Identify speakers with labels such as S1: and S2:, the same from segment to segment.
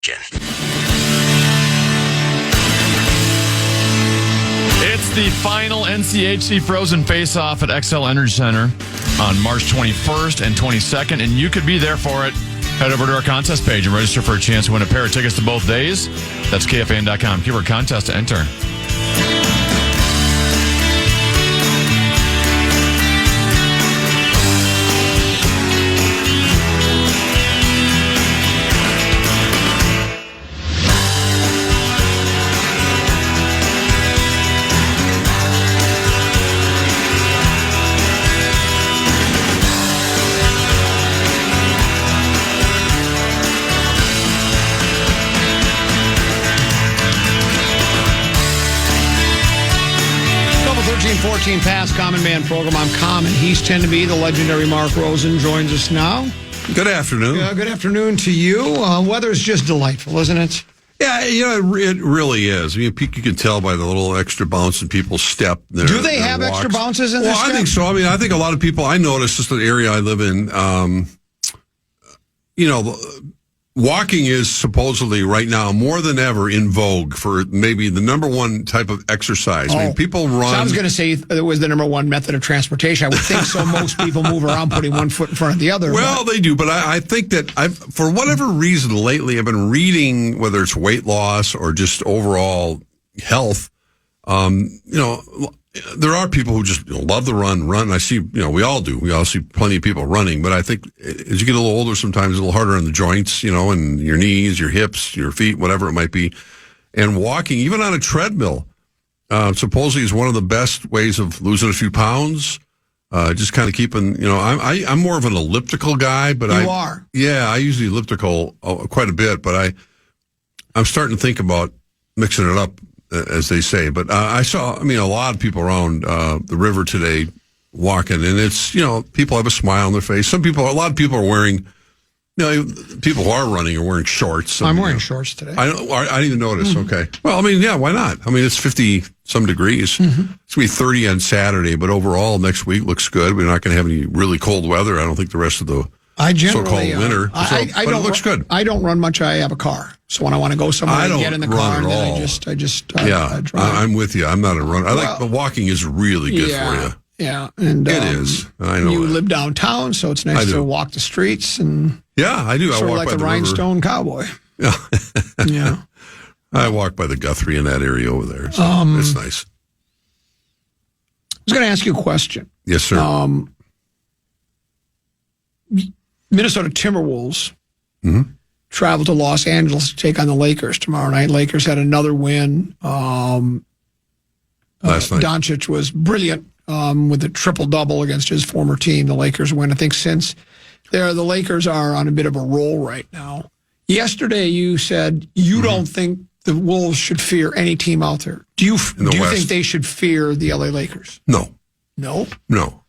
S1: It's the final NCHC Frozen Face-Off at XL Energy Center on March 21st and 22nd, and you could be there for it. Head over to our contest page and register for a chance to win a pair of tickets to both days. That's KFAN.com. Keyword contest to enter.
S2: Double 13-14 past Common Man program. I'm Common. He's 10 to be. The legendary Mark Rosen joins us now.
S3: Good afternoon.
S2: Good afternoon to you. Weather's just delightful, isn't it?
S3: Yeah, it really is. I mean, you can tell by the little extra bounce in people's step.
S2: Do they have
S3: walks.
S2: extra bounces in their step?
S3: I think so. I mean, I think a lot of people, I noticed just the area I live in, walking is supposedly right now more than ever in vogue for maybe the number one type of exercise. I mean, people run.
S2: So I was going to say it was the number one method of transportation. I would think so. Most people move around putting one foot in front of the other.
S3: Well, they do, but I think that for whatever reason lately, I've been reading, whether it's weight loss or just overall health, there are people who just love the run. I see, we all do. We all see plenty of people running, but I think as you get a little older, sometimes it's a little harder on the joints, and your knees, your hips, your feet, whatever it might be. And walking, even on a treadmill, supposedly is one of the best ways of losing a few pounds. Just kind of keeping, I'm more of an elliptical guy, but
S2: you are.
S3: Yeah, I use the elliptical quite a bit, but I'm starting to think about mixing it up, as they say. But I saw, a lot of people around the river today walking, and it's, people have a smile on their face. A lot of people are wearing, people who are running are wearing shorts.
S2: I'm wearing shorts today.
S3: I didn't even notice. Mm-hmm. Okay. Well, why not? It's 50-some degrees. Mm-hmm. It's going to be 30 on Saturday, but overall next week looks good. We're not going to have any really cold weather. I don't think the rest of the so-called winter. But it looks good.
S2: I don't run much. I have a car. So when I want to go somewhere, I get in the car and then I just drive.
S3: I'm with you. I'm not a runner. The walking is really good for you.
S2: Yeah, and
S3: it is. I know
S2: you live downtown, so it's nice to walk the streets and
S3: I do. I walk
S2: like
S3: by
S2: the rhinestone cowboy.
S3: Yeah,
S2: yeah.
S3: I walk by the Guthrie in that area over there. So it's nice.
S2: I was going to ask you a question.
S3: Yes, sir.
S2: Minnesota Timberwolves travel to Los Angeles to take on the Lakers tomorrow night. Lakers had another win.
S3: Last night.
S2: Doncic was brilliant with a triple-double against his former team. The Lakers win. I think since the Lakers are on a bit of a roll right now. Yesterday you said you don't think the Wolves should fear any team out there. Do you think they should fear the LA Lakers?
S3: No.
S2: No?
S3: No.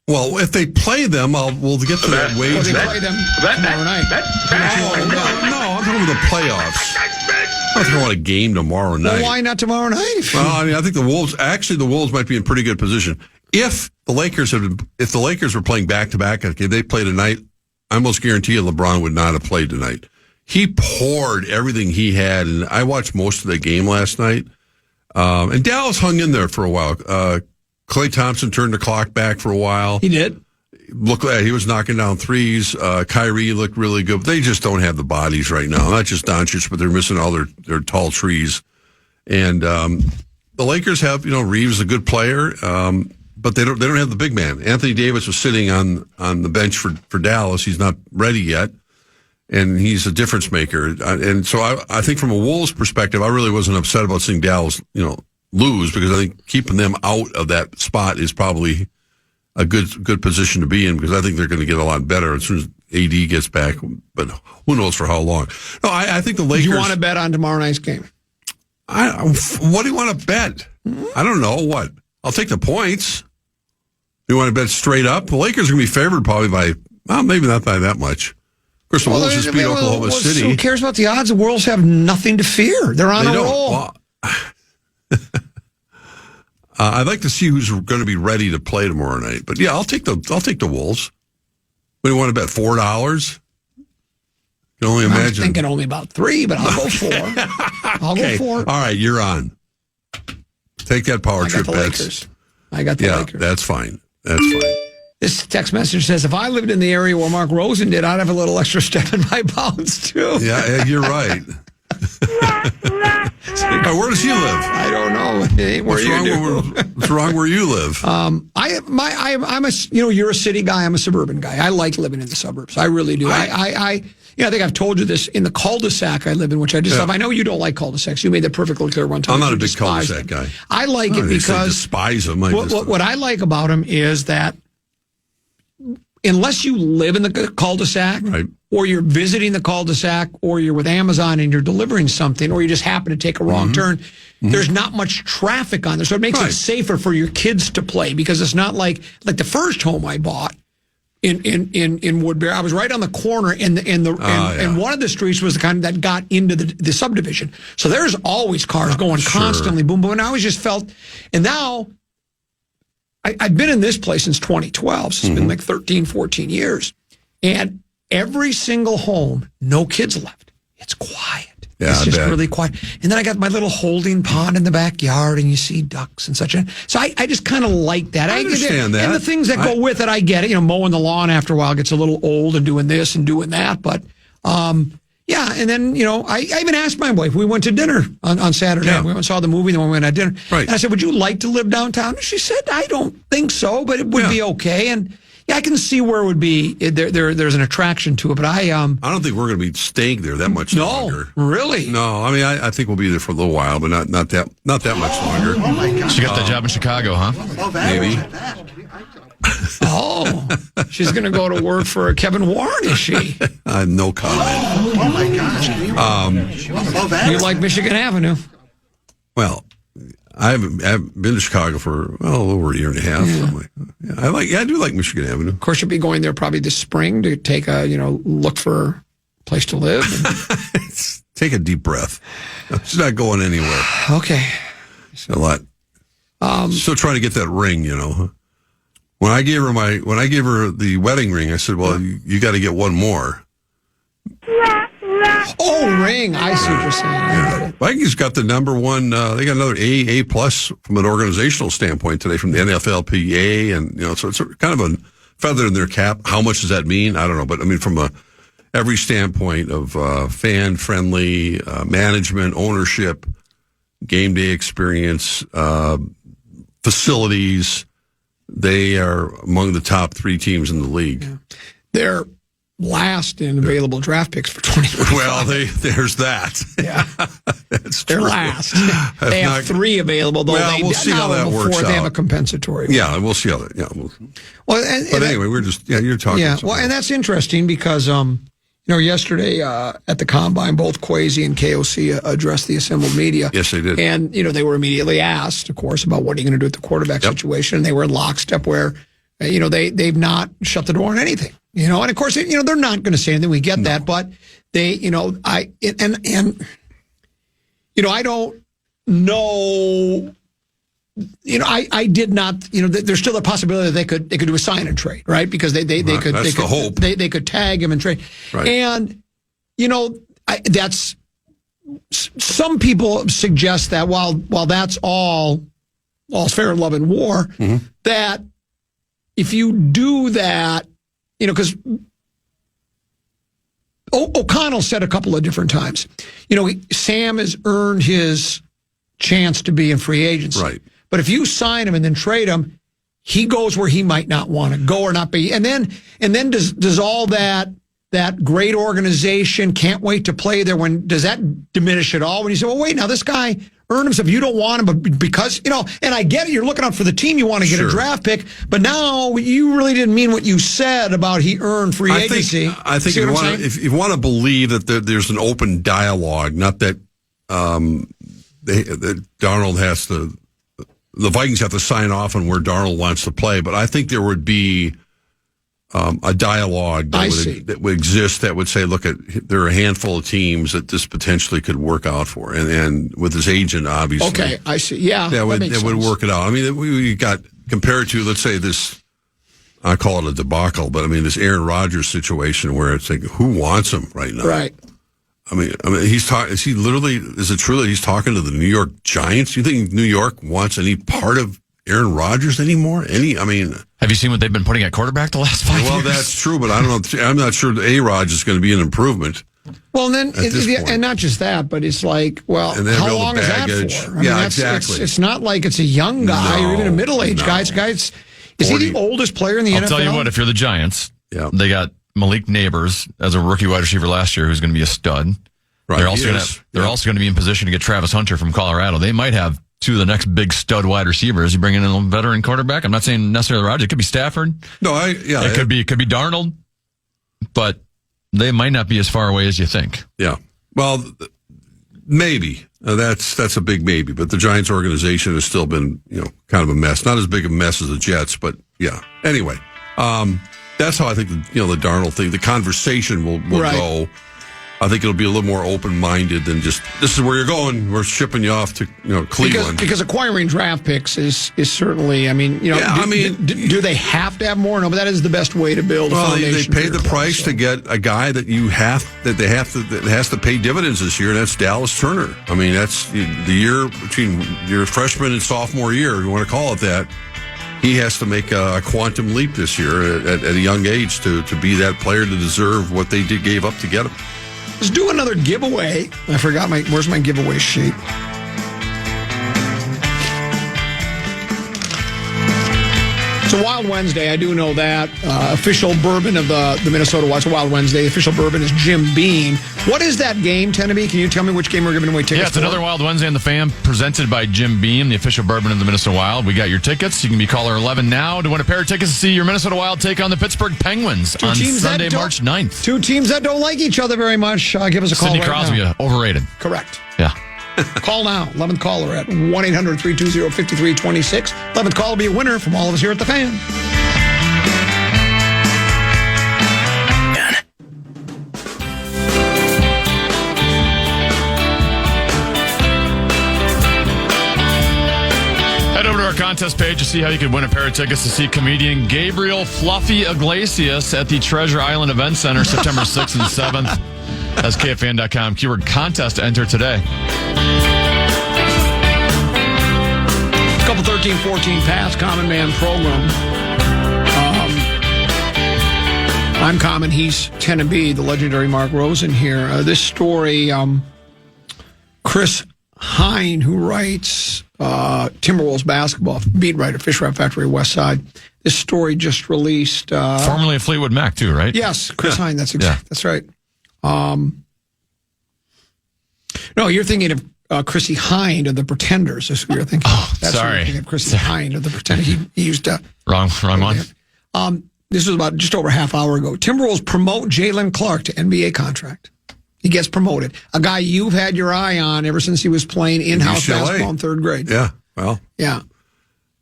S3: Well, if they play them, we'll get to that wager.
S2: They play them tomorrow night.
S3: No, I'm talking about the playoffs. I'm talking about a game tomorrow night.
S2: Well, why not tomorrow night?
S3: Well, I think the Wolves might be in pretty good position. If the Lakers were playing back-to-back, if they play tonight, I almost guarantee you LeBron would not have played tonight. He poured everything he had, and I watched most of the game last night. And Dallas hung in there for a while. Klay Thompson turned the clock back for a while.
S2: He did.
S3: Looked like he was knocking down threes. Kyrie looked really good. They just don't have the bodies right now. Not just Doncic, but they're missing all their tall trees. And the Lakers have, Reeves is a good player, but they don't have the big man. Anthony Davis was sitting on the bench for Dallas. He's not ready yet, and he's a difference maker. And so I think from a Wolves perspective, I really wasn't upset about seeing Dallas, lose, because I think keeping them out of that spot is probably a good position to be in, because I think they're going to get a lot better as soon as AD gets back, but who knows for how long. No, I think the Lakers...
S2: Do you want to bet on tomorrow night's game?
S3: What do you want to bet? I don't know. What? I'll take the points. You want to bet straight up? The Lakers are going to be favored probably by, maybe not by that much. Of course, the Wolves just beat Oklahoma City.
S2: Who cares about the odds? The Wolves have nothing to fear. They're on a roll.
S3: Well, I'd like to see who's going to be ready to play tomorrow night. But yeah, I'll take the Wolves. What do you want to bet? $4? can only imagine.
S2: I was thinking only about 3, but I'll go 4. I'll go 4.
S3: All right, you're on. Take that power
S2: I got
S3: trip,
S2: the
S3: Bets.
S2: Lakers. I got the Lakers.
S3: That's fine. That's fine.
S2: This text message says, if I lived in the area where Mark Rosen did, I'd have a little extra step in my bounds, too.
S3: Yeah, you're right. Where does he live?
S2: I don't know. It ain't where you do.
S3: What's wrong where you live?
S2: I'm a, you're a city guy. I'm a suburban guy. I like living in the suburbs. I really do. I think I've told you this in the cul-de-sac I live in, which I just love. I know you don't like cul-de-sacs. You made that perfectly clear one time.
S3: I'm not a big cul-de-sac guy.
S2: I like it because
S3: I despise them.
S2: What I like about them is that unless you live in the cul-de-sac,
S3: right,
S2: or you're visiting the cul-de-sac, or you're with Amazon and you're delivering something, or you just happen to take a wrong turn, there's not much traffic on there. So it makes it safer for your kids to play, because it's not like the first home I bought in Woodbury. I was right on the corner, and one of the streets was the kind that got into the subdivision. So there's always cars going constantly, boom, boom. And I always just felt, and now I've been in this place since 2012. So it's been like 13, 14 years. And every single home, no kids left. It's quiet.
S3: Yeah,
S2: it's just really quiet. And then I got my little holding pond in the backyard, and you see ducks and such. So I just kind of like that.
S3: I understand that.
S2: And the things that go with it, I get it. Mowing the lawn after a while gets a little old, and doing this and doing that. But, yeah. And then, I even asked my wife. We went to dinner on Saturday. Yeah. We went and saw the movie, then we went to dinner.
S3: Right.
S2: And I said, would you like to live downtown? And she said, I don't think so, but it would be okay. And yeah, I can see where it would be. There's an attraction to it, but I don't
S3: think we're going to be staying there that much longer.
S2: Really?
S3: No, I mean, I think we'll be there for a little while, but not that much longer.
S1: Oh my God. She got that job in Chicago, huh?
S3: Maybe.
S2: She's going to go to work for Kevin Warren, is she?
S3: No comment.
S4: Oh my gosh.
S2: You like Michigan Avenue?
S3: Well, I haven't been to Chicago for over a year and a half. Yeah. I do like Michigan Avenue.
S2: Of course, you'll be going there probably this spring to take a look for a place to live.
S3: Take a deep breath. She's not going anywhere.
S2: Okay.
S3: A lot. Still trying to get that ring. When I gave her the wedding ring, I said, "Well, you got to get one more."
S2: Oh, ring! I see what you're saying. I get it.
S3: Vikings got the number one. They got another A plus from an organizational standpoint today from the NFLPA, and so it's kind of a feather in their cap. How much does that mean? I don't know, but I mean from every standpoint of fan friendly management, ownership, game day experience, facilities, they are among the top 3 teams in the league.
S2: Yeah. They're last in available draft picks for 2025.
S3: Well, there's that.
S2: Yeah.
S3: That's
S2: They're
S3: true.
S2: last. They have 3 available, though.
S3: We'll see how that works out.
S2: They have a compensatory.
S3: Yeah, we'll see how that. Yeah.
S2: But
S3: anyway, we're just you're talking.
S2: Yeah. Well, and that's interesting because yesterday at the combine, both Kwesi and KOC addressed the assembled media.
S3: Yes, they did.
S2: And they were immediately asked, of course, about what are you going to do at the quarterback situation. And they were in lockstep where they've not shut the door on anything. And of course, they're not going to say anything. We get that, but they, I don't know. I did not. There's still a possibility that they could do a sign and trade, right? Because they could.
S3: That's the hope.
S2: They could tag him and trade.
S3: Right.
S2: And that's some people suggest that while that's all fair in love and war, that if you do that, because O'Connell said a couple of different times, Sam has earned his chance to be in free agency.
S3: Right.
S2: But if you sign him and then trade him, he goes where he might not want to go or not be. And then does all that great organization can't wait to play there, does that diminish at all? When you say, well, wait, now this guy earned himself, you don't want him, but because, and I get it, you're looking out for the team, you want to get a draft pick, but now you really didn't mean what you said about he earned free agency.
S3: I think if you want to believe that there's an open dialogue, not that that Darnold has to, the Vikings have to sign off on where Darnold wants to play, but I think there would be a dialogue that would exist that would say, look, there are a handful of teams that this potentially could work out for, and with his agent, obviously.
S2: Okay, I see. Yeah,
S3: that would work it out. I mean, we got compared to, let's say, this I call it a debacle, but I mean, this Aaron Rodgers situation where it's like, who wants him right now?
S2: Right.
S3: I mean, he's talking. Is it true that he's talking to the New York Giants? Do you think New York wants any part of Aaron Rodgers anymore?
S1: Have you seen what they've been putting at quarterback the last 5 years?
S3: Well, that's true, but I don't know. I'm not sure that A-Rod is going to be an improvement.
S2: Well, and then, and not just that, but it's like, well, how long is that for?
S3: Exactly.
S2: It's not like it's a young guy or even a middle-aged guy. Is he the oldest player in the NFL?
S1: I'll tell you what, if you're the Giants, they got Malik Neighbors as a rookie wide receiver last year who's going to be a stud. Right, they're also going to be in position to get Travis Hunter from Colorado. They might have two of the next big stud wide receivers. You bring in a veteran quarterback. I'm not saying necessarily Rodgers. It could be Stafford. It could be Darnold, but they might not be as far away as you think.
S3: Yeah. Well, maybe. That's a big maybe, but the Giants organization has still been, kind of a mess. Not as big a mess as the Jets, but yeah. Anyway, that's how I think the Darnold thing, the conversation will go. I think it'll be a little more open-minded than just, this is where you're going, we're shipping you off to Cleveland.
S2: Because acquiring draft picks is certainly, do they have to have more? No, but that is the best way to build a foundation.
S3: They paid the price to get a guy that has to pay dividends this year, and that's Dallas Turner. I mean, that's the year between your freshman and sophomore year, if you want to call it that. He has to make a quantum leap this year at a young age to be that player to deserve what they gave up to get him.
S2: Let's do another giveaway. I forgot where's my giveaway sheet? It's a Wild Wednesday. I do know that. Official bourbon of the Minnesota Wild. It's a Wild Wednesday. The official bourbon is Jim Beam. What is that game, Tenneby? Can you tell me which game we're giving away tickets for?
S1: Yeah, it's another Wild Wednesday on the Fan, presented by Jim Beam, the official bourbon of the Minnesota Wild. We got your tickets. You can be caller 11 now to win a pair of tickets to see your Minnesota Wild take on the Pittsburgh Penguins on Sunday, March 9th.
S2: Two teams that don't like each other very much. Give us a call
S1: Sidney
S2: right
S1: Crosby,
S2: now.
S1: Overrated.
S2: Correct.
S1: Yeah.
S2: Call now. 11th caller at 1-800-320-5326. 11th caller will be a winner from all of us here at the Fan.
S1: Our contest page to see how you can win a pair of tickets to see comedian Gabriel Fluffy Iglesias at the Treasure Island Event Center September 6th and 7th. That's KFAN.com. Keyword contest to enter today.
S2: Couple 13-14 past Common Man program. I'm Common. He's Tenneby, the legendary Mark Rosen here. This story, Chris Hine, who writes Timberwolves basketball, beat writer, Fish Wrap Factory, West Side. This story just released.
S1: Formerly of Fleetwood Mac, too, right?
S2: Yes, Chris Hine. That's right. No, you're thinking of Chrissy Hine of the Pretenders. That's what you're thinking.
S1: Oh,
S2: That's
S1: sorry.
S2: What you're thinking of Chrissy Hine of the Pretenders. He used to.
S1: Wrong one.
S2: This was about just over a half hour ago. Timberwolves promote Jalen Clark to NBA contract. He gets promoted. A guy you've had your eye on ever since he was playing in-house basketball in third grade.
S3: Yeah, well.
S2: Yeah.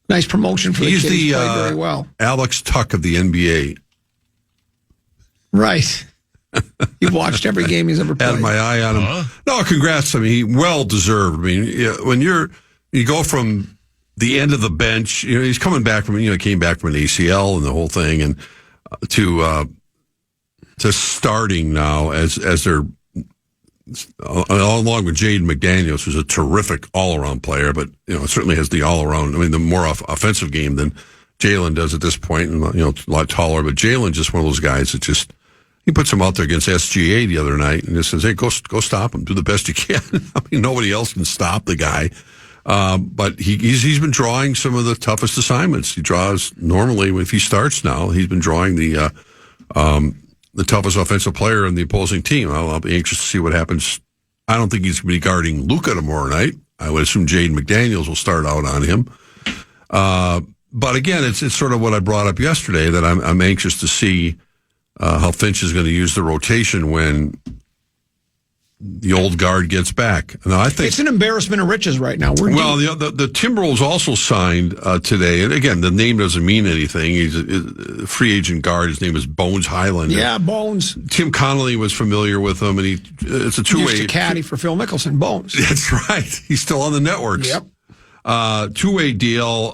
S2: Nice promotion for the kid. He's played very well.
S3: Alex Tuck of the NBA.
S2: Right. You've watched every game he's ever played.
S3: Had my eye on him. No, congrats. I mean, he well-deserved. I mean, when you go from the end of the bench, he's coming back from, came back from an ACL and the whole thing, and to starting now as their along with Jaden McDaniels, who's a terrific all-around player, but certainly has the all-around. I mean, the more offensive game than Jalen does at this point, and a lot taller. But Jalen just one of those guys that just he puts him out there against SGA the other night and just says, "Hey, go stop him. Do the best you can." I mean, nobody else can stop the guy. But he's been drawing some of the toughest assignments. He draws normally if he starts now. He's been drawing the toughest offensive player in the opposing team. I'll be anxious to see what happens. I don't think he's going to be guarding Luka tomorrow night. I would assume Jaden McDaniels will start out on him. But again, it's sort of what I brought up yesterday, that I'm anxious to see how Finch is going to use the rotation when the old guard gets back. Now, I think
S2: it's an embarrassment of riches right now.
S3: The Timberwolves also signed today, and again, the name doesn't mean anything. He's a free agent guard. His name is Bones Highland.
S2: Yeah, Bones.
S3: Tim Connolly was familiar with him, and it's a two-way.
S2: Used to caddy for Phil Mickelson. Bones.
S3: That's right. He's still on the networks.
S2: Yep.
S3: Two-way deal.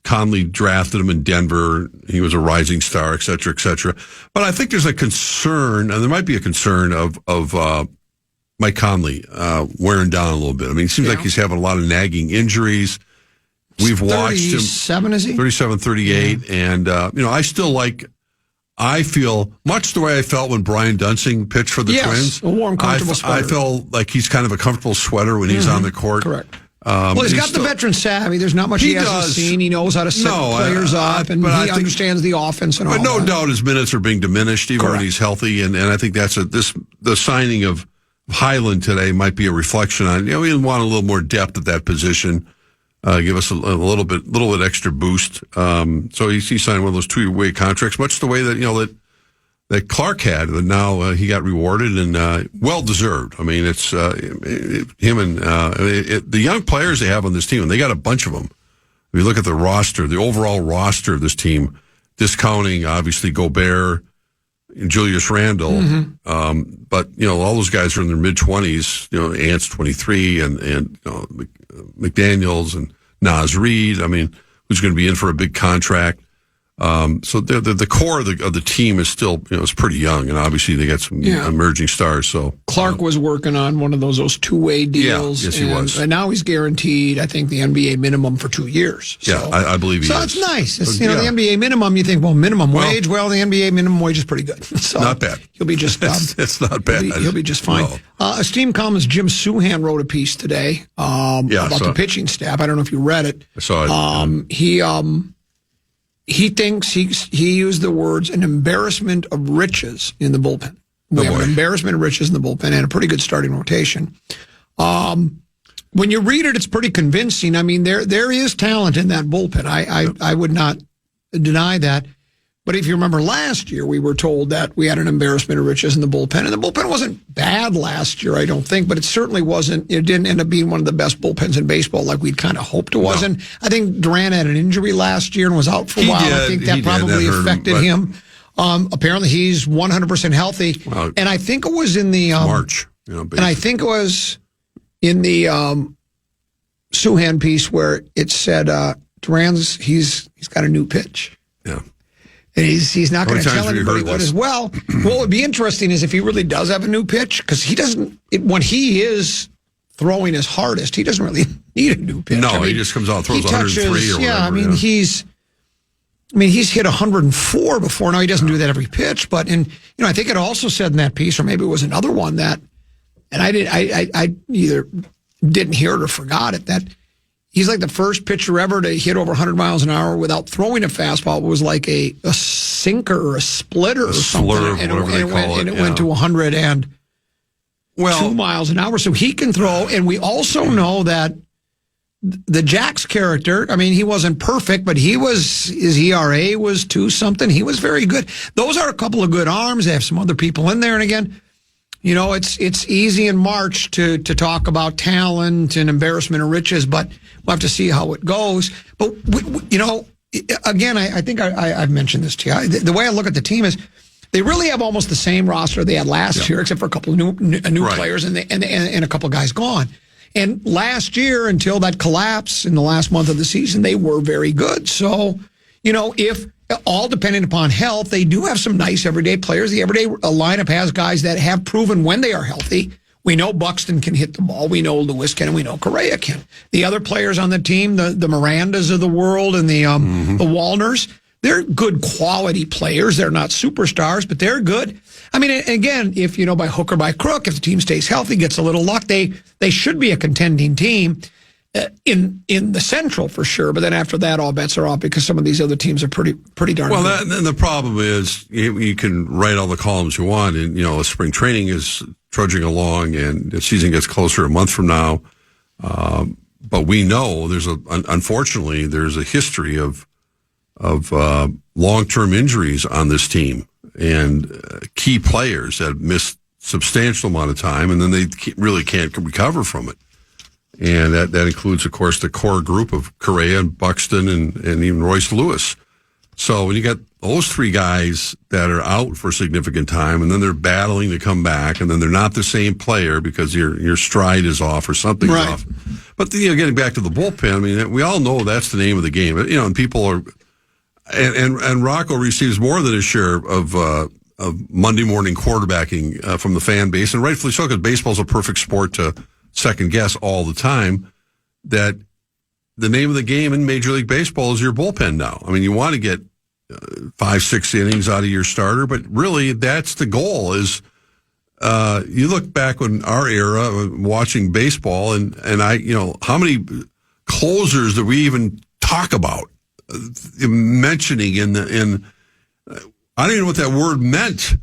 S3: Conley drafted him in Denver. He was a rising star, et cetera, et cetera. But I think there's a concern, and there might be a concern of Mike Conley wearing down a little bit. I mean, it seems like he's having a lot of nagging injuries. We've watched him.
S2: 37, is he?
S3: 37, 38. Yeah. And, I feel much the way I felt when Brian Dunsing pitched for the Twins.
S2: A warm, comfortable sweater.
S3: I feel like he's kind of a comfortable sweater when he's on the court.
S2: Correct. Well, he's got the veteran savvy. There's not much he hasn't seen. He knows how to set players up, and he understands the offense and all that. But no doubt his minutes are being diminished even when he's healthy, and I think that's the signing of Highland today might be a reflection on, we want a little more depth at that position. Give us a little bit extra boost. So he signed one of those 2-way contracts, much the way that that Clark had. And now he got rewarded and well deserved. I mean, it's him and the young players they have on this team, and they got a bunch of them. If you look at the roster, the overall roster of this team, discounting obviously Gobert and Julius Randle, but all those guys are in their mid-20s. Ant's 23, and McDaniels and Naz Reid. I mean, who's going to be in for a big contract? So the core of the team is still is pretty young, and obviously they got some emerging stars. So Clark was working on one of those 2-way deals.
S3: Yes, he was.
S2: And now he's guaranteed, I think, the NBA minimum for 2 years.
S3: So, I believe he is.
S2: So it's nice. It's, the NBA minimum. You think, minimum wage. Well, the NBA minimum wage is pretty good. So
S3: not bad.
S2: He'll be just.
S3: It's not bad.
S2: He'll be just fine. No. Esteemed columnist Jim Suhan wrote a piece today about the pitching staff. I don't know if you read it.
S3: I saw it.
S2: He thinks he used the words an embarrassment of riches in the bullpen. We have an embarrassment of riches in the bullpen and a pretty good starting rotation. When you read it, it's pretty convincing. I mean, there is talent in that bullpen. I would not deny that. But if you remember last year, we were told that we had an embarrassment of riches in the bullpen. And the bullpen wasn't bad last year, I don't think, but it certainly wasn't. It didn't end up being one of the best bullpens in baseball like we'd kind of hoped it was. And I think Duran had an injury last year and was out for a while. I think that probably affected him. Apparently, he's 100% healthy. Well, and I think it was in the
S3: March.
S2: And I think it was in the Suhan piece where it said Duran's he's got a new pitch.
S3: Yeah.
S2: And he's not going to tell anybody what as well. What would be interesting is if he really does have a new pitch, because he doesn't, when he is throwing his hardest, he doesn't really need a new pitch.
S3: No, he just comes out and throws 103 or whatever.
S2: Yeah, I mean, he's hit 104 before. Now, he doesn't do that every pitch, but, I think it also said in that piece, or maybe it was another one that, and I either didn't hear it or forgot it, that he's like the first pitcher ever to hit over 100 miles an hour without throwing a fastball. It was like a sinker or a splitter or something.
S3: Slurve, and
S2: it went to 102 miles an hour. So he can throw. And we also know that the Jax character, I mean, he wasn't perfect, but his ERA was 2-something. He was very good. Those are a couple of good arms. They have some other people in there. And again, it's easy in March to talk about talent and embarrassment of riches, but we'll have to see how it goes. But, again, I think I've mentioned this to you. The way I look at the team is they really have almost the same roster they had last year, except for a couple of new players and a couple of guys gone. And last year, until that collapse in the last month of the season, they were very good. So, if all dependent upon health, they do have some nice everyday players. The everyday lineup has guys that have proven when they are healthy. We know Buxton can hit the ball. We know Lewis can, and we know Correa can. The other players on the team, the Mirandas of the world and the Wallners, they're good quality players. They're not superstars, but they're good. I mean, again, if by hook or by crook, if the team stays healthy, gets a little luck, they should be a contending team in the Central for sure. But then after that, all bets are off because some of these other teams are pretty darn good.
S3: Well, then the problem is you can write all the columns you want, and spring training is trudging along, and the season gets closer a month from now. But we know unfortunately there's a history of long-term injuries on this team, and key players that missed substantial amount of time, and then they really can't recover from it. And that includes, of course, the core group of Correa and Buxton and even Royce Lewis. So when you got those three guys that are out for a significant time, and then they're battling to come back, and then they're not the same player because your stride is off or something's off. But getting back to the bullpen, I mean, we all know that's the name of the game. And people are, and Rocco receives more than his share of Monday morning quarterbacking from the fan base, and rightfully so, because baseball's a perfect sport to second guess all the time. That the name of the game in Major League Baseball is your bullpen now. I mean, you want to get 5-6 innings out of your starter, but really that's the goal. Is you look back on our era watching baseball, and I, how many closers that we even talk about mentioning in I don't even know what that word meant,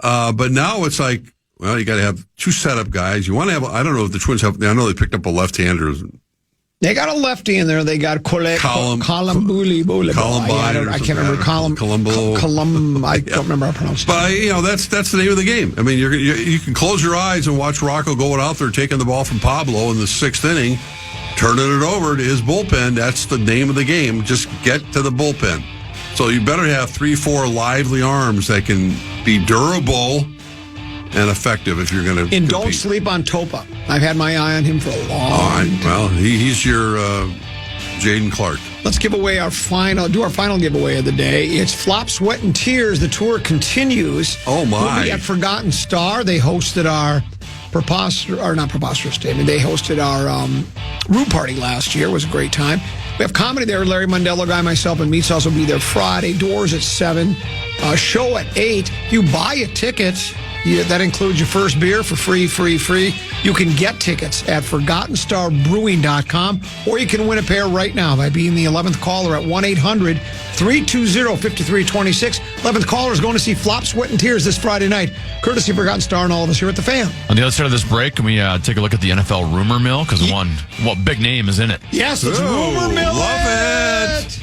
S3: but now it's like, well, you got to have two setup guys. You want to have, I don't know if the Twins have, I know they picked up a left-hander.
S2: They got a lefty in there. They got Columbuli. I can't remember. Colum. I don't remember how to pronounce it.
S3: But that's the name of the game. I mean, you can close your eyes and watch Rocco going out there taking the ball from Pablo in the 6th inning, turning it over to his bullpen. That's the name of the game. Just get to the bullpen. So you better have 3-4 lively arms that can be durable and effective if you're going to compete.
S2: Don't sleep on Topa. I've had my eye on him for a long time.
S3: Well, he's your Jaden Clark.
S2: Let's do our final giveaway of the day. It's Flop, Sweat, and Tears. The tour continues.
S3: Oh, my.
S2: We'll be at Forgotten Star. They hosted our not preposterous statement. They hosted our Rue Party last year. It was a great time. We have comedy there. Larry Mondello, Guy, myself, and Meats also be there Friday. Doors at 7. Show at 8. You buy a ticket. That includes your first beer for free. You can get tickets at ForgottenStarBrewing.com, or you can win a pair right now by being the 11th caller at 1-800-320-5326. 11th caller is going to see Flop, Sweat, and Tears this Friday night, courtesy of Forgotten Star and all of us here at the Fan.
S1: On the other side of this break, can we take a look at the NFL rumor mill? Because what big name is in it?
S2: Yes, it's Rumor Mill.
S3: Love it.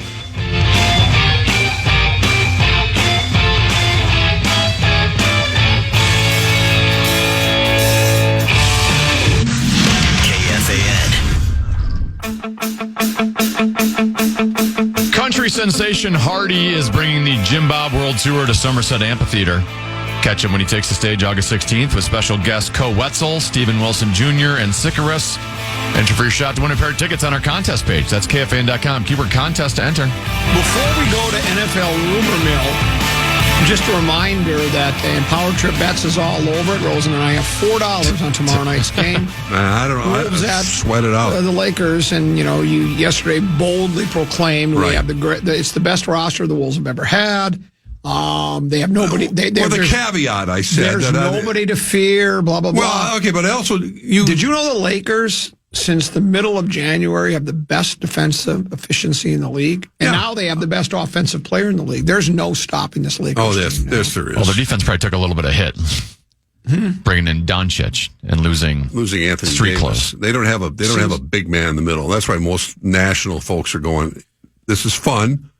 S1: Country sensation Hardy is bringing the Jim Bob World Tour to Somerset Amphitheater. Catch him when he takes the stage August 16th with special guests Co Wetzel, Stephen Wilson Jr., and Sicarus. Enter for your shot to win a pair of tickets on our contest page. That's KFAN.com. Keyword contest to enter.
S2: Before we go to NFL Rumor Mill, just a reminder that Power Trip Bets is all over it. Rosen and I have $4 on tomorrow night's game.
S3: I don't know. I sweat it out.
S2: The Lakers, and you yesterday boldly proclaimed we have it's the best roster the Wolves have ever had. They have nobody.
S3: The caveat I said
S2: there's nobody to fear. Blah blah blah.
S3: Well, okay, but also
S2: did you know the Lakers, since the middle of January, have the best defensive efficiency in the league? And now they have the best offensive player in the league. There's no stopping this Lakers team.
S3: Yes, there is.
S1: Well, their defense probably took a little bit of hit. Bringing in Doncic and losing
S3: Anthony
S1: street
S3: Davis.
S1: clothes.
S3: They don't have a big man in the middle. That's why most national folks are going, this is fun,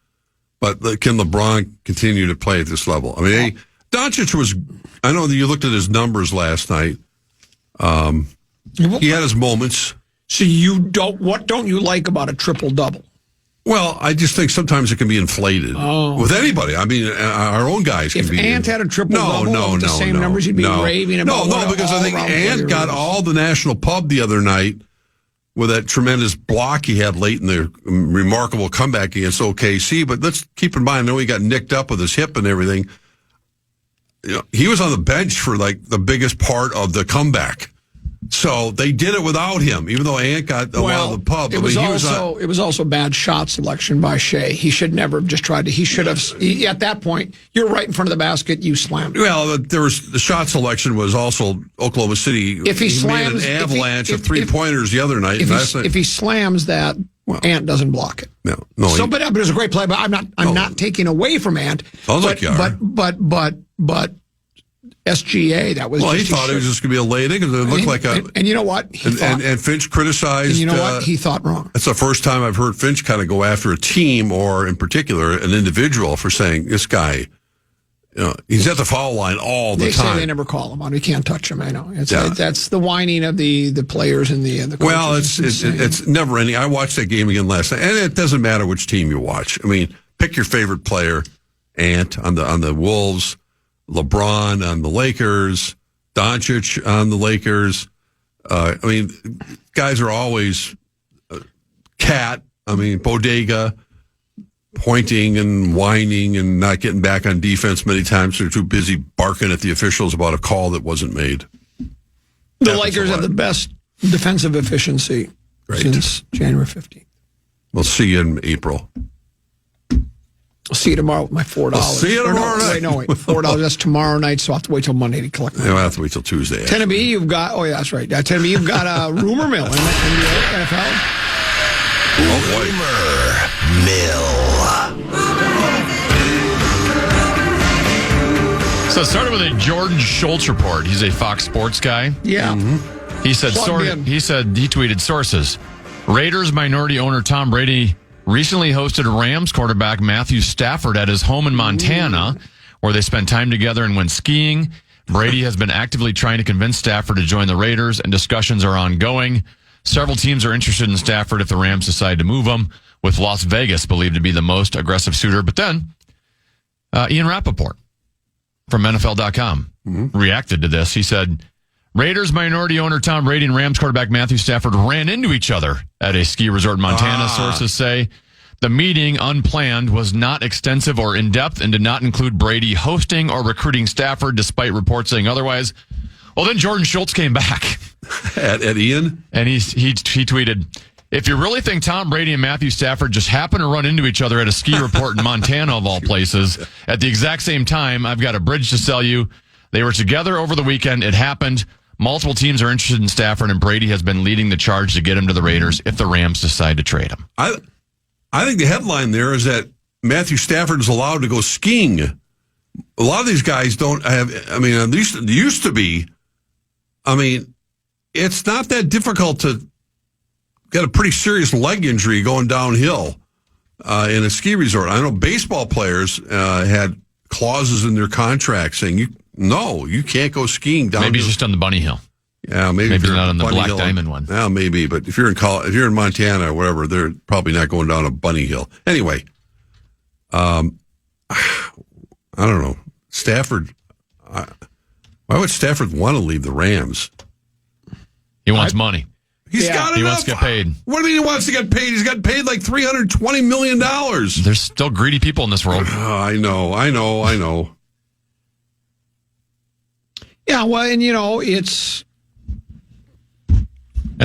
S3: but can LeBron continue to play at this level? I mean, Doncic was, I know that you looked at his numbers last night. He had his moments.
S2: So what don't you like about a triple-double?
S3: Well, I just think sometimes it can be inflated with anybody. I mean, our own guys can be.
S2: If Ant had a triple-double with the same numbers, you'd be raving about
S3: No, because I think Ant got all the national pub the other night with that tremendous block he had late in the remarkable comeback against OKC. But let's keep in mind, I know he got nicked up with his hip and everything. He was on the bench for like the biggest part of the comeback. So they did it without him, even though Ant got a lot of the pub.
S2: It was also bad shot selection by Shea. He should never have just tried to. He should have. At that point, you're right in front of the basket. You slammed it.
S3: Well, the shot selection was also Oklahoma City.
S2: If he slams,
S3: made an avalanche of 3-pointers the other night.
S2: If he slams that, Ant doesn't block it.
S3: No.
S2: But it was a great play. But I'm not taking away from Ant.
S3: Sounds like you are.
S2: But SGA, that was.
S3: Well, he thought it was just going to be a late inning, because it looked like a.
S2: And you know what?
S3: And Finch criticized.
S2: And you know what? He thought wrong.
S3: That's the first time I've heard Finch kind of go after a team, or in particular an individual, for saying this guy, he's at the foul line all the time.
S2: They say they never call him on. We can't touch him. I know. That's the whining of the players and the coaches.
S3: Well, it's never ending. I watched that game again last night, and it doesn't matter which team you watch. I mean, pick your favorite player. Ant on the Wolves. LeBron on the Lakers, Doncic on the Lakers. I mean, guys are always cat. I mean, bodega, pointing and whining and not getting back on defense many times. They're too busy barking at the officials about a call that wasn't made.
S2: The Lakers have the best defensive efficiency since January 15th.
S3: We'll see you in April.
S2: I'll see you tomorrow with my $4.
S3: I'll see you tomorrow night.
S2: Wait, $4. That's tomorrow night, so I'll have to wait till Monday to collect my
S3: I'll have to wait till Tuesday.
S2: Tennessee, you've got, that's right. Tennessee, you've got a rumor mill in the NFL.
S3: Rumor
S1: mill. So it started with a Jordan Schultz report. He's a Fox Sports guy.
S2: Yeah.
S1: Mm-hmm. He said, he tweeted sources. Raiders minority owner Tom Brady recently hosted Rams quarterback Matthew Stafford at his home in Montana, where they spent time together and went skiing. Brady has been actively trying to convince Stafford to join the Raiders, and discussions are ongoing. Several teams are interested in Stafford if the Rams decide to move him, with Las Vegas believed to be the most aggressive suitor. But then Ian Rappaport from NFL.com reacted to this. He said, Raiders minority owner Tom Brady and Rams quarterback Matthew Stafford ran into each other at a ski resort in Montana. Sources say the meeting, unplanned, was not extensive or in-depth and did not include Brady hosting or recruiting Stafford, despite reports saying otherwise. Well, then Jordan Schultz came back.
S3: at Ian?
S1: And he tweeted, if you really think Tom Brady and Matthew Stafford just happened to run into each other at a ski resort in Montana, of all places, at the exact same time, I've got a bridge to sell you. They were together over the weekend. It happened. Multiple teams are interested in Stafford, and Brady has been leading the charge to get him to the Raiders if the Rams decide to trade him.
S3: I think the headline there is that Matthew Stafford is allowed to go skiing. A lot of these guys don't have, at least it used to be. It's not that difficult to get a pretty serious leg injury going downhill in a ski resort. I know baseball players had clauses in their contract saying, you can't go skiing down.
S1: Maybe he's just on the bunny hill.
S3: Yeah, maybe
S1: not on the Black Diamond one.
S3: Yeah, maybe. But if you're in Montana or whatever, they're probably not going down a bunny hill. Anyway, I don't know. Stafford. Why would Stafford want to leave the Rams?
S1: He wants money.
S3: He's got enough.
S1: He wants to get paid.
S3: What do you mean he wants to get paid? He's got paid like $320 million.
S1: There's still greedy people in this world.
S3: I know.
S2: Yeah, well, and it's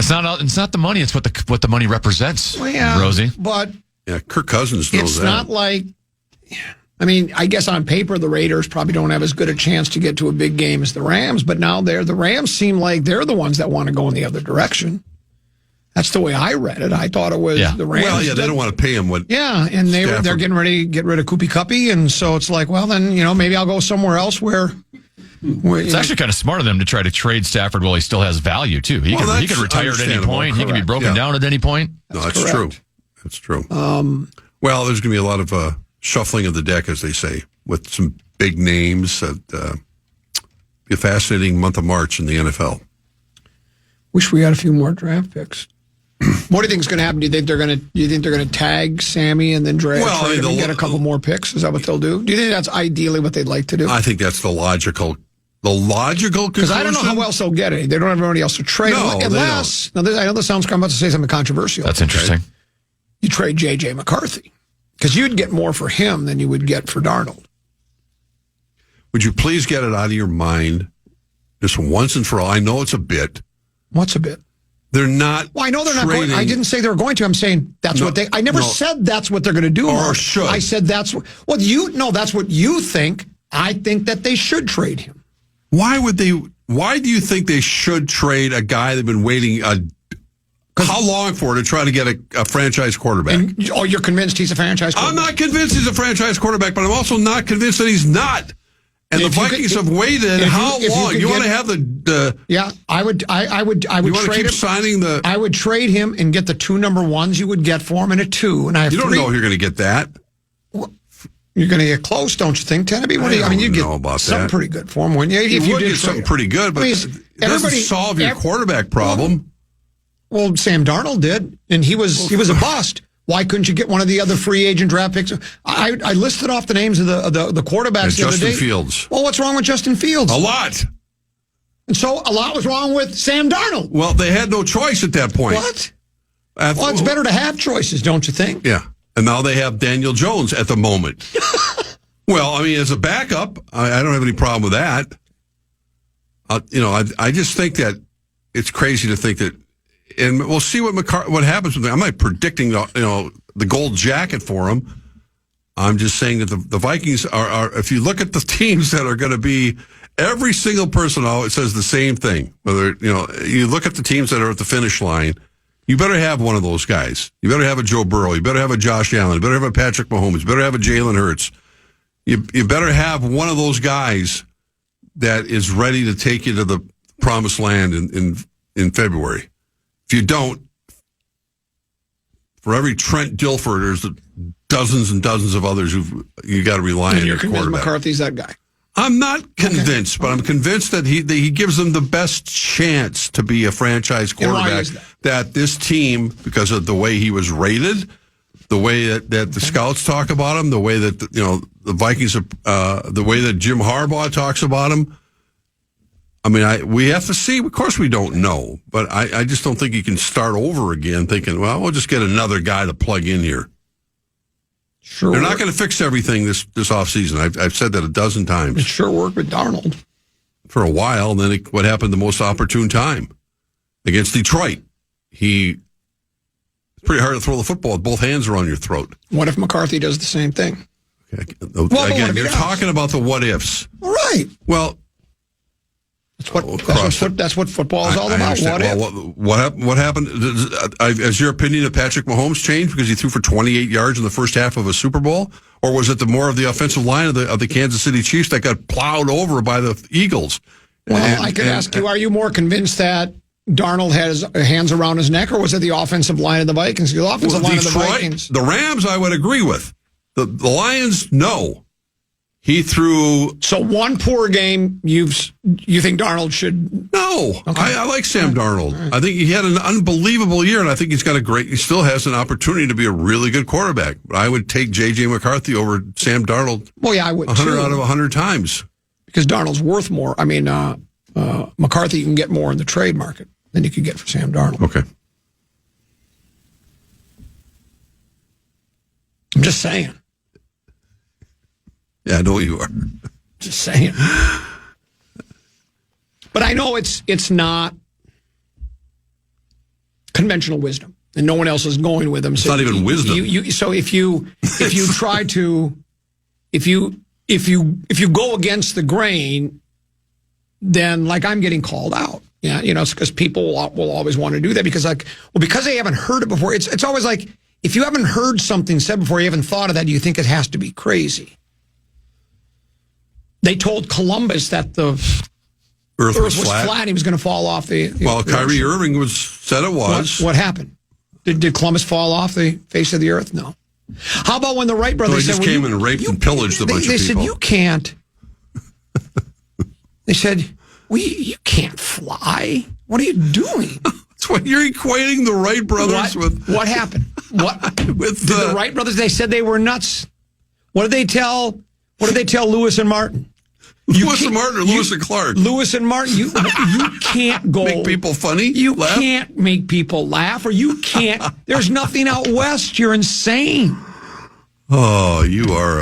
S1: not the money. It's what the money represents.
S2: Well, yeah,
S1: Rosie.
S2: But
S3: Kirk Cousins knows
S2: it's
S3: that.
S2: not like. I guess on paper the Raiders probably don't have as good a chance to get to a big game as the Rams, but now the Rams seem like they're the ones that want to go in the other direction. That's the way I read it. I thought it was the Rams.
S3: Well, yeah, they don't want to pay him what.
S2: Yeah, and they're getting ready to get rid of Koopy Cuppy, and so it's like, well, then maybe I'll go somewhere else where
S1: it's actually kind of smart of them to try to trade Stafford while he still has value too. He could retire at any point. Correct. He can be broken down at any point.
S3: That's true. That's true. Well, there's going to be a lot of shuffling of the deck, as they say, with some big names. Be a fascinating month of March in the NFL.
S2: Wish we had a few more draft picks. What do you think is going to happen? Do you think they're going to tag Sammy and then trade him and get a couple more picks? Is that what they'll do? Do you think that's ideally what they'd like to do?
S3: I think that's the logical conclusion.
S2: Because I don't know how else they'll get it. They don't have anybody else to trade.
S3: No,
S2: unless, I know this sounds, I'm about to say something controversial.
S1: That's interesting.
S2: Okay? You trade J.J. McCarthy. Because you'd get more for him than you would get for Darnold.
S3: Would you please get it out of your mind just once and for all? I know it's a bit.
S2: What's a bit?
S3: They're not.
S2: Well, I know they're not going. I didn't say they were going to. I'm saying that's what they. I never said that's what they're going to do.
S3: Or should.
S2: I said that's what. Well, that's what you think. I think that they should trade him.
S3: Why would they? Why do you think they should trade a guy they've been waiting how long for to try to get a franchise quarterback?
S2: And, you're convinced he's a franchise quarterback?
S3: I'm not convinced he's a franchise quarterback, but I'm also not convinced that he's not. And the Vikings have waited how long? You want to have the
S2: yeah? I would
S3: you want to keep signing the.
S2: I would trade him and get the 2 number 1s you would get for him and a 2. And I have
S3: you don't know if you're going to get that.
S2: Well, you're going to get close, don't you think, Tennessee? You get something pretty good for him, wouldn't you?
S3: If you would get something pretty good, but it doesn't solve your quarterback problem.
S2: Well, Sam Darnold did, and he was a bust. Why couldn't you get one of the other free agent draft picks? I listed off the names of the quarterbacks the other day.
S3: Justin Fields.
S2: Well, what's wrong with Justin Fields?
S3: A lot.
S2: And so a lot was wrong with Sam Darnold.
S3: Well, they had no choice at that point.
S2: What? Well, it's better to have choices, don't you think?
S3: Yeah. And now they have Daniel Jones at the moment. Well, I mean, as a backup, I don't have any problem with that. I just think that it's crazy to think that, and we'll see what happens with them. I'm not predicting, the gold jacket for him. I'm just saying that the Vikings are, if you look at the teams that are going to be, every single person always says the same thing. Whether, you look at the teams that are at the finish line, you better have one of those guys. You better have a Joe Burrow. You better have a Josh Allen. You better have a Patrick Mahomes. You better have a Jalen Hurts. You better have one of those guys that is ready to take you to the promised land in February. If you don't, for every Trent Dilfer, there's dozens and dozens of others you got to rely on your quarterback.
S2: You're convinced McCarthy's that guy?
S3: I'm not convinced, but I'm convinced that he gives them the best chance to be a franchise quarterback. That this team, because of the way he was rated, the way that the scouts talk about him, the way that the Vikings, the way that Jim Harbaugh talks about him. I mean, we have to see. Of course, we don't know, but I just don't think you can start over again thinking, well, we'll just get another guy to plug in here.
S2: Sure,
S3: they're not going to fix everything this offseason. I've said that a dozen times.
S2: It sure worked with Darnold
S3: for a while, and then what happened the most opportune time against Detroit? It's pretty hard to throw the football with both hands around your throat.
S2: What if McCarthy does the same thing?
S3: Again, you're talking about the what ifs,
S2: right?
S3: Well,
S2: that's what football is all about.
S3: What happened? Has your opinion of Patrick Mahomes changed because he threw for 28 yards in the first half of a Super Bowl, or was it more of the offensive line of the Kansas City Chiefs that got plowed over by the Eagles?
S2: Well, I could ask you: are you more convinced that Darnold had his hands around his neck, or was it the offensive line of the Vikings? The offensive line of the Vikings.
S3: The Rams, I would agree with. The Lions, no. He threw...
S2: So one poor game, you think Darnold should...
S3: No. Okay. I like Sam Darnold. Right. I think he had an unbelievable year, and I think he still has an opportunity to be a really good quarterback. I would take J.J. McCarthy over Sam Darnold.
S2: Well, yeah, I would
S3: 100 out of 100 times.
S2: Because Darnold's worth more. I mean, McCarthy, you can get more in the trade market than you could get for Sam Darnold.
S3: Okay.
S2: I'm just saying.
S3: Yeah, I know you are.
S2: Just saying. But I know it's not conventional wisdom, and no one else is going with them.
S3: It's not even wisdom.
S2: So if you try to if you go against the grain, then I'm getting called out. Yeah, it's because people will always want to do that because they haven't heard it before. It's always like if you haven't heard something said before, you haven't thought of that, you think it has to be crazy. They told Columbus that the Earth was flat. He was going to fall off the.
S3: Kyrie Irving said it was.
S2: What happened? Did Columbus fall off the face of the earth? No. How about when the Wright brothers
S3: just came and raped and pillaged a bunch of people?
S2: They said you can't. They said you can't fly. What are you doing?
S3: That's what you're equating the Wright brothers with.
S2: What happened? The Wright brothers? They said they were nuts. What did they tell Lewis and Martin?
S3: Lewis and Martin or Lewis and Clark?
S2: Lewis and Martin, you can't go...
S3: Make people funny?
S2: You can't make people laugh, or you can't... There's nothing out west. You're insane.
S3: Oh, you are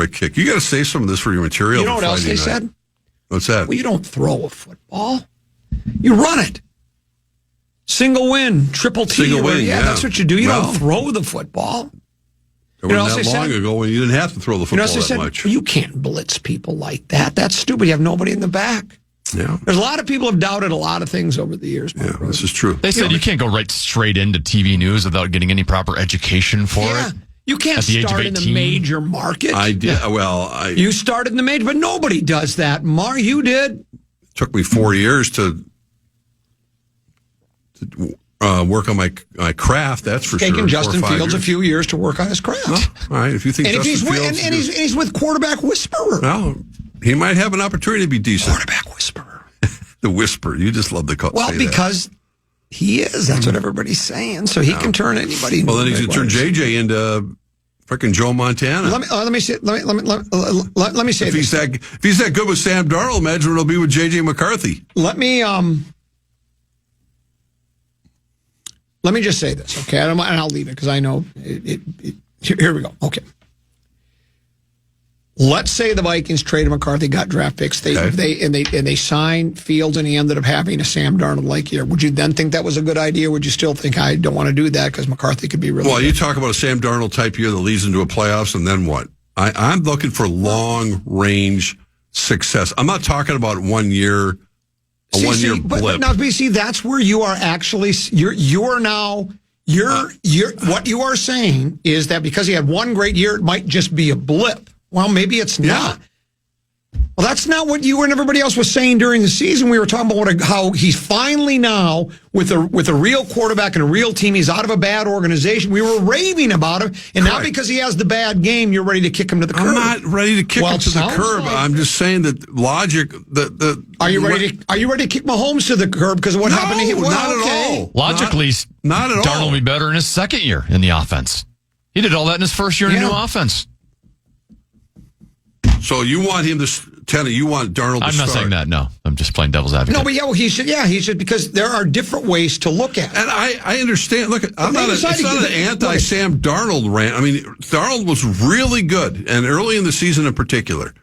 S3: a kick. You got to save some of this for your material.
S2: You know what else they said?
S3: What's that?
S2: Well, you don't throw a football. You run it. Single win, triple T.
S3: Single win, yeah.
S2: That's what you do. You don't throw the football.
S3: It wasn't that long ago when you didn't have to throw the football that much.
S2: You can't blitz people like that. That's stupid. You have nobody in the back.
S3: Yeah.
S2: There's a lot of people have doubted a lot of things over the years.
S3: Yeah, this is true.
S1: They said you can't go right straight into TV news without getting any proper education for it.
S2: You can't start in the major market.
S3: I did. Well,
S2: you started in the major, but nobody does that. You did.
S3: It took me 4 years to work on my craft, that's for sure.
S2: Taking Justin Fields a few years to work on his craft.
S3: Well, all right, if you think Justin Fields...
S2: And he's with quarterback whisperer.
S3: Well, he might have an opportunity to be decent.
S2: Quarterback whisperer.
S3: The whisper. You just love to call
S2: Well, because he is. That's what everybody's saying. So he can turn anybody...
S3: Well, then he's going to turn JJ into freaking Joe Montana.
S2: Let me say
S3: if he's that good with Sam Darnold, imagine what it'll be with JJ McCarthy.
S2: let me just say this, okay? And I'll leave it because I know here we go. Okay. Let's say the Vikings traded McCarthy, got draft picks. They signed Fields, and he ended up having a Sam Darnold-like year. Would you then think that was a good idea? Or would you still think I don't want to do that because McCarthy could be really good?
S3: You talk about a Sam Darnold type year that leads into a playoffs, and then what? I'm looking for long-range success. I'm not talking about 1 year, one-year blip.
S2: But now, BC, that's where you are actually. What you are saying is that because he had one great year, it might just be a blip. Well, maybe it's not. Well, that's not what you and everybody else was saying during the season. We were talking about how he's finally now with a real quarterback and a real team. He's out of a bad organization. We were raving about him, and now because he has the bad game, you're ready to kick him to the curb.
S3: I'm not ready to kick him to the curb. I'm just saying that logic. Are you ready to kick Mahomes to the curb because of what happened to him?
S1: Not at all. Logically, not at all. Darnold will be better in his second year in the offense. He did all that in his first year in a new offense.
S3: So you want him to you want Darnold to start?
S1: I'm not saying that, no. I'm just playing devil's advocate.
S2: No, but he should, because there are different ways to look at it.
S3: And I understand. Look, it's not an anti-Sam Darnold rant. I mean, Darnold was really good, and early in the season in particular,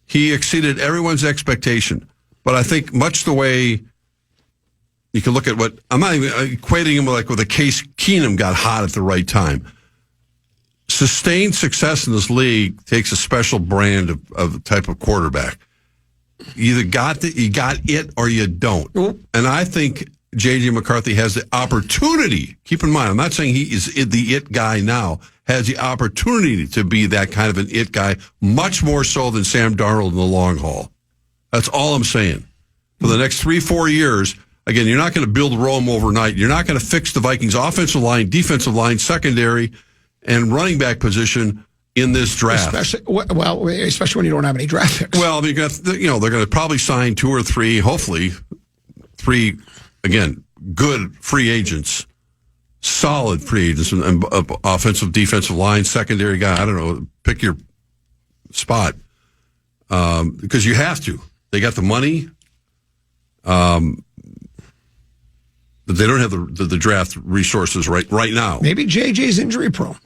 S3: he exceeded everyone's expectation. But I think much the way you can look at what, I'm not even equating him with a Case Keenum got hot at the right time. Sustained success in this league takes a special brand of type of quarterback. You either got it or you don't. Mm-hmm. And I think J.J. McCarthy has the opportunity. Keep in mind, I'm not saying he is the it guy now. Has the opportunity to be that kind of an it guy, much more so than Sam Darnold in the long haul. That's all I'm saying. For the next 3-4 years, again, you're not going to build Rome overnight. You're not going to fix the Vikings' offensive line, defensive line, secondary, and running back position in this draft.
S2: Especially when you don't have any draft picks.
S3: Well, they're going to probably sign 2 or 3, hopefully 3, again, good free agents, solid free agents, and offensive, defensive line, secondary guy. I don't know, pick your spot, because you have to. They got the money, but they don't have the draft resources right now.
S2: Maybe JJ's injury prone.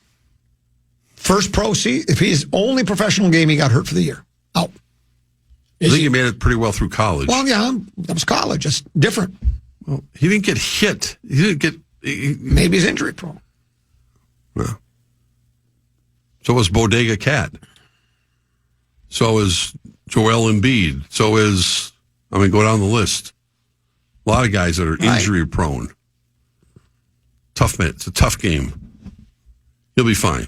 S2: First pro season, if his only professional game, he got hurt for the year. Out.
S3: I think he made it pretty well through college.
S2: Well, yeah, that was college. It's different.
S3: Well, he didn't get hit. He didn't get.
S2: Maybe he's injury prone.
S3: Well, so was Bodega Cat. So is Joel Embiid. So is, go down the list. A lot of guys that are injury prone. Tough man. It's a tough game. He'll be fine.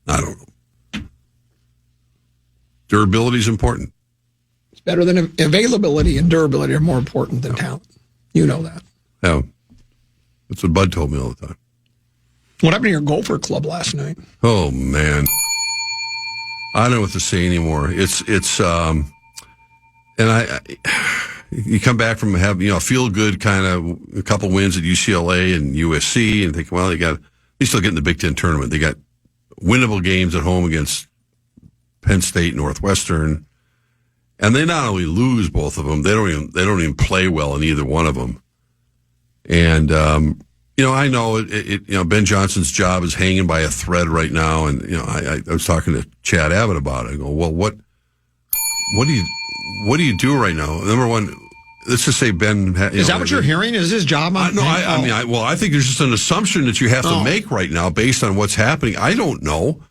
S3: I don't know. Durability is important.
S2: It's better than availability, and durability are more important than talent. You know that.
S3: Yeah. That's what Bud told me all the time.
S2: What happened to your Gopher Club last night?
S3: Oh, man. I don't know what to say anymore. And you come back from having, a feel good kind of a couple wins at UCLA and USC and think, well, you still get in the Big Ten tournament. They got winnable games at home against Penn State, Northwestern, and they not only lose both of them, they don't even play well in either one of them. And I know Ben Johnson's job is hanging by a thread right now, and I was talking to Chad Abbott about it. I go, well, what do you do right now? Number one, let's just say Ben.
S2: Is that what you're hearing? Is his job on?
S3: I think there's just an assumption that you have to make right now based on what's happening. I don't know,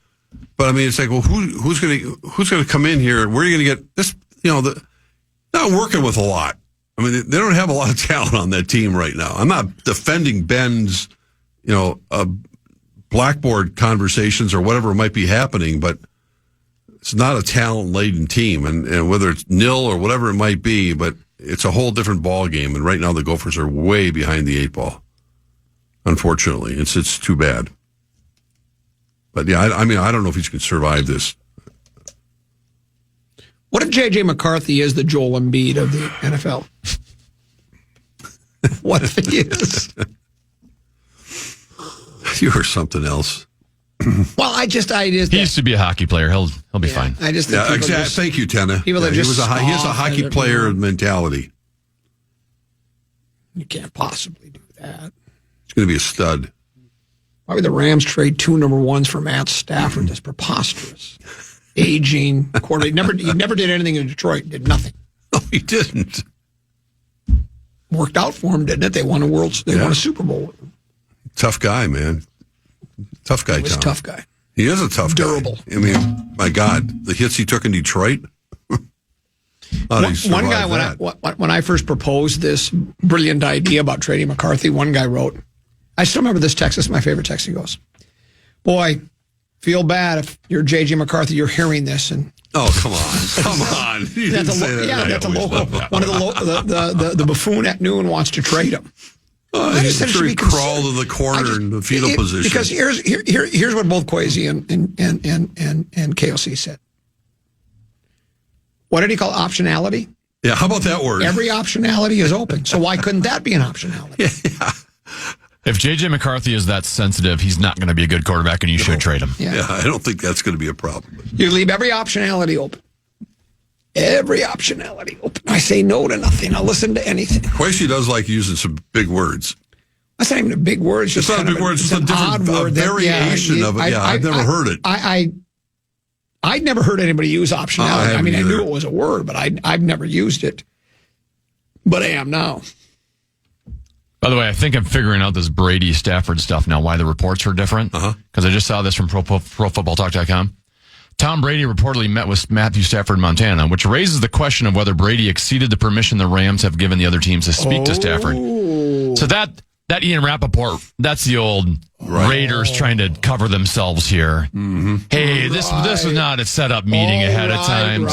S3: but it's like, well, who's going to come in here? Where are you going to get this? Not working with a lot. They don't have a lot of talent on that team right now. I'm not defending Ben's, blackboard conversations or whatever might be happening, but it's not a talent-laden team, and whether it's nil or whatever it might be, but it's a whole different ball game. And right now, the Gophers are way behind the 8 ball. Unfortunately, it's too bad. But yeah, I don't know if he's going to survive this.
S2: What if J.J. McCarthy is the Joel Embiid of the NFL? What if he is?
S3: You are something else.
S2: Well, he
S1: used to be a hockey player. He'll be fine.
S2: I just think
S3: exactly. Thank you, Tenna.
S2: He
S3: has a hockey player mentality.
S2: You can't possibly do that.
S3: It's going to be a stud.
S2: Why would the Rams trade 2 number 1s for Matt Stafford? That's preposterous. Aging quarterback. He never did anything in Detroit. Did nothing.
S3: No, he didn't.
S2: Worked out for him, didn't it? They won won a Super Bowl with him.
S3: Tough guy, man. Tough guy,
S2: He was a
S3: Tom.
S2: tough guy.
S3: He is a tough
S2: Durable.
S3: guy. I mean, my God, the hits he took in Detroit.
S2: One guy, when I first proposed this brilliant idea about trading McCarthy, one guy wrote, I still remember this text. This is my favorite text. He goes, boy, feel bad if you're J.J. McCarthy, you're hearing this. And
S3: oh, come on. You didn't say that.
S2: that's a local. One of the buffoon at noon wants to trade him.
S3: I'm sure he crawled in the corner in the fetal position.
S2: Because here's what both Kwesi and KOC said. What did he call optionality?
S3: Yeah, how about that word?
S2: Every optionality is open. So why couldn't that be an optionality?
S3: Yeah.
S1: If J.J. McCarthy is that sensitive, he's not going to be a good quarterback, and you should trade him.
S3: Yeah, I don't think that's going to be a problem.
S2: You leave every optionality open. Every optionality open. I say no to nothing. I'll listen to anything.
S3: Kwesi does like using some big words.
S2: That's not even a big word. It's
S3: not a big word. It's a different variation of it. Yeah, I've never heard it.
S2: I'd never heard anybody use optionality. I knew it was a word, but I've never used it. But I am now.
S1: By the way, I think I'm figuring out this Brady Stafford stuff now, why the reports are different. Because I just saw this from ProFootballTalk.com. Tom Brady reportedly met with Matthew Stafford in Montana, which raises the question of whether Brady exceeded the permission the Rams have given the other teams to speak to Stafford. So that Ian Rappaport, that's the old Raiders trying to cover themselves here. Mm-hmm. Hey, this was not a set-up meeting ahead of time.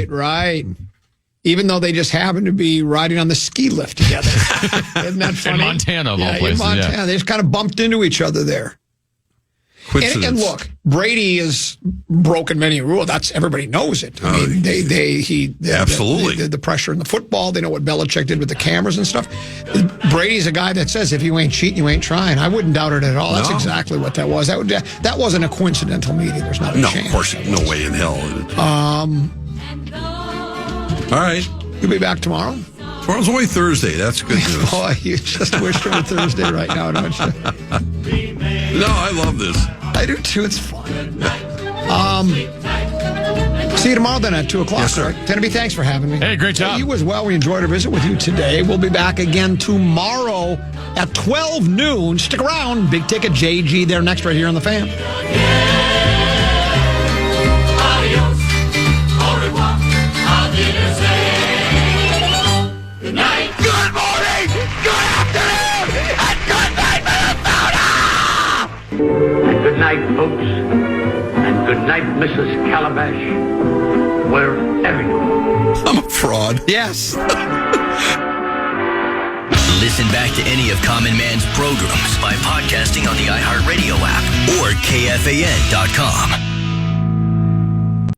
S2: Right. Even though they just happen to be riding on the ski lift together. Isn't that funny?
S1: In Montana, of all places.
S2: In Montana. Yeah. They just kind of bumped into each other there. And look, Brady has broken many rules. Everybody knows it. I mean,
S3: absolutely
S2: the pressure in the football. They know what Belichick did with the cameras and stuff. Brady's a guy that says, if you ain't cheating, you ain't trying. I wouldn't doubt it at all. That's exactly what that was. That wasn't a coincidental meeting. There's not a chance.
S3: No, of course, no way in hell. All right.
S2: You'll be back tomorrow?
S3: Tomorrow's only Thursday. That's good news.
S2: Boy, you just wish it were Thursday right now, don't you?
S3: No, I love this.
S2: I do too. It's fun. See you tomorrow then at 2 o'clock.
S3: Yes, sir.
S2: Right? Tenby, thanks for having me.
S1: Hey, great job.
S2: You as well. We enjoyed our visit with you today. We'll be back again tomorrow at 12 noon. Stick around. Big Ticket JG there next right here on The Fan.
S5: Good night. Good morning. Good afternoon. And good night, Minnesota.
S6: And good night, folks. And good night, Mrs. Calabash. Wherever you are.
S3: I'm a fraud.
S2: Yes.
S7: Listen back to any of Common Man's programs by podcasting on the iHeartRadio app or KFAN.com.